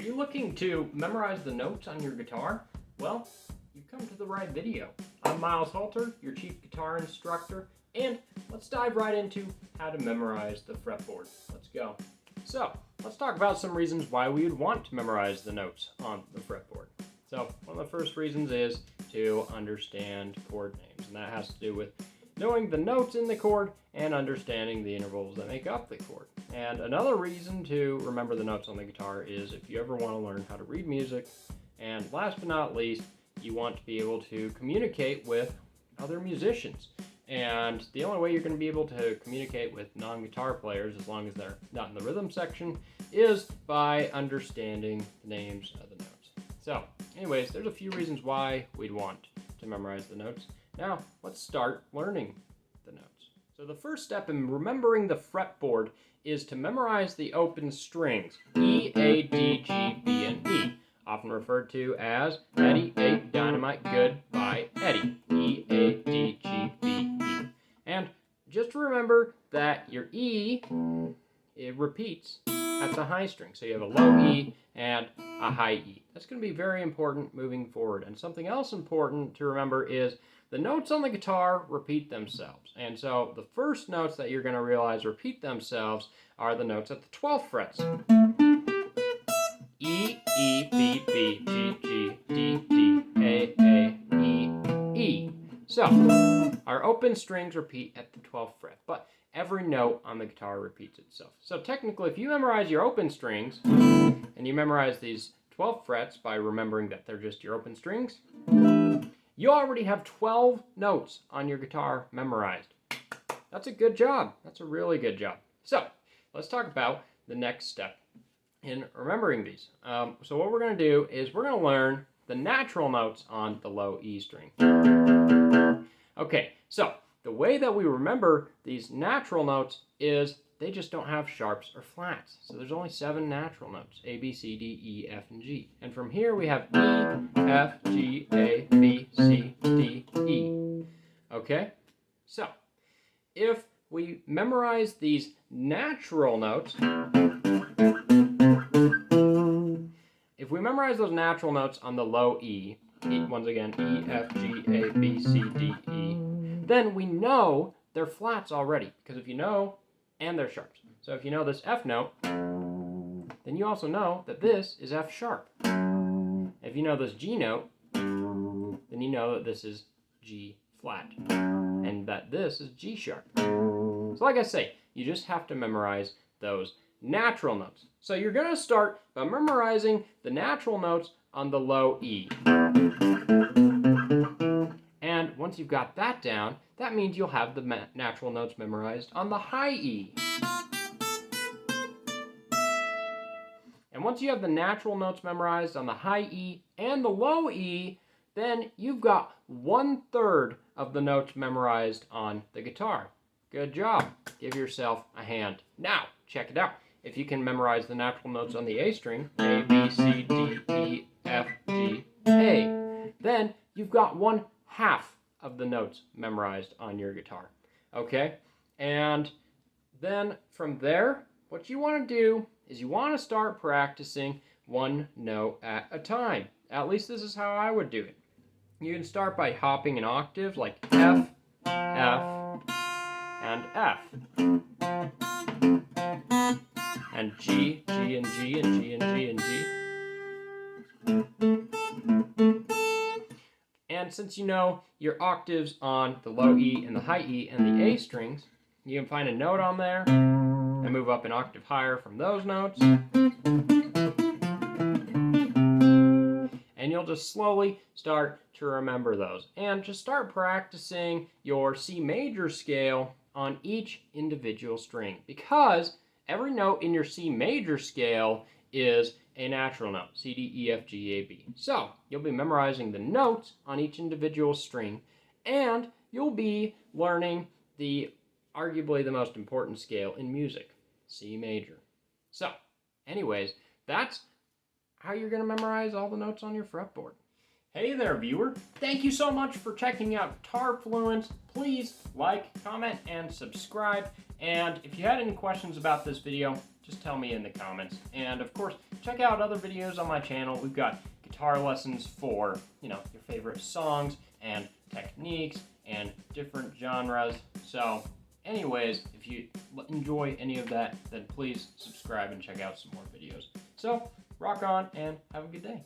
Are you looking to memorize the notes on your guitar? Well, you've come to the right video. I'm Miles Halter, your chief guitar instructor, and let's dive right into how to memorize the fretboard. Let's go. So, let's talk about some reasons why we would want to memorize the notes on the fretboard. So, one of the first reasons is to understand chord names, and that has to do with knowing the notes in the chord and understanding the intervals that make up the chord. And another reason to remember the notes on the guitar is if you ever want to learn how to read music. And last but not least, you want to be able to communicate with other musicians. And the only way you're going to be able to communicate with non-guitar players, as long as they're not in the rhythm section, is by understanding the names of the notes. So, anyways, there's a few reasons why we'd want to memorize the notes. Now, let's start learning the notes. So the first step in remembering the fretboard is to memorize the open strings, E, A, D, G, B, and E, often referred to as Eddie, A, Dynamite, Goodbye, Eddie, E, A, D, G, B, E. And just remember that your E, it repeats at the high string. So you have a low E and a high E. That's going to be very important moving forward. And something else important to remember is the notes on the guitar repeat themselves. And so the first notes that you're going to realize repeat themselves are the notes at the 12th frets. E, E, B, B, G, G, D, D, A, E, E. So our open strings repeat at the 12th fret, but every note on the guitar repeats itself. So technically, if you memorize your open strings, and you memorize these 12 frets by remembering that they're just your open strings, you already have 12 notes on your guitar memorized. That's a good job. That's a really good job. So let's talk about the next step in remembering these. So what we're going to do is we're going to learn the natural notes on the low E string. Okay, so the way that we remember these natural notes is they just don't have sharps or flats. So there's only 7 natural notes, A, B, C, D, E, F, and G. And from here we have E, F, G, A, B, C, D, E. Okay? So, if we memorize these natural notes, if we memorize those natural notes on the low E, once again, E, F, G, A, B, C, D, E, then we know they're flats already, because if you know, and they're sharps. So if you know this F note, then you also know that this is F sharp. If you know this G note, then you know that this is G flat, and that this is G sharp. So like I say, you just have to memorize those natural notes. So you're going to start by memorizing the natural notes on the low E. And once you've got that down, that means you'll have the natural notes memorized on the high E. And once you have the natural notes memorized on the high E and the low E, then you've got 1/3 of the notes memorized on the guitar. Good job. Give yourself a hand. Now, check it out. If you can memorize the natural notes on the A string, A, B, C, D, E, F, G, A, then you've got 1/2 of the notes memorized on your guitar. Okay? And then from there, what you want to do is you want to start practicing one note at a time. At least this is how I would do it. You can start by hopping an octave like F, F, and F. And G, G, and G, and G, and G, and G. And since you know your octaves on the low E and the high E and the A strings, you can find a note on there and move up an octave higher from those notes. And you'll just slowly start to remember those. And just start practicing your C major scale on each individual string, because every note in your C major scale is a natural note, C, D, E, F, G, A, B. So, you'll be memorizing the notes on each individual string, and you'll be learning arguably the most important scale in music, C major. So, anyways, that's how you're going to memorize all the notes on your fretboard. Hey there, viewer. Thank you so much for checking out Guitar Fluence. Please like, comment, and subscribe. And if you had any questions about this video, just tell me in the comments. And of course, check out other videos on my channel. We've got guitar lessons for, your favorite songs and techniques and different genres. So anyways, if you enjoy any of that, then please subscribe and check out some more videos. So rock on and have a good day.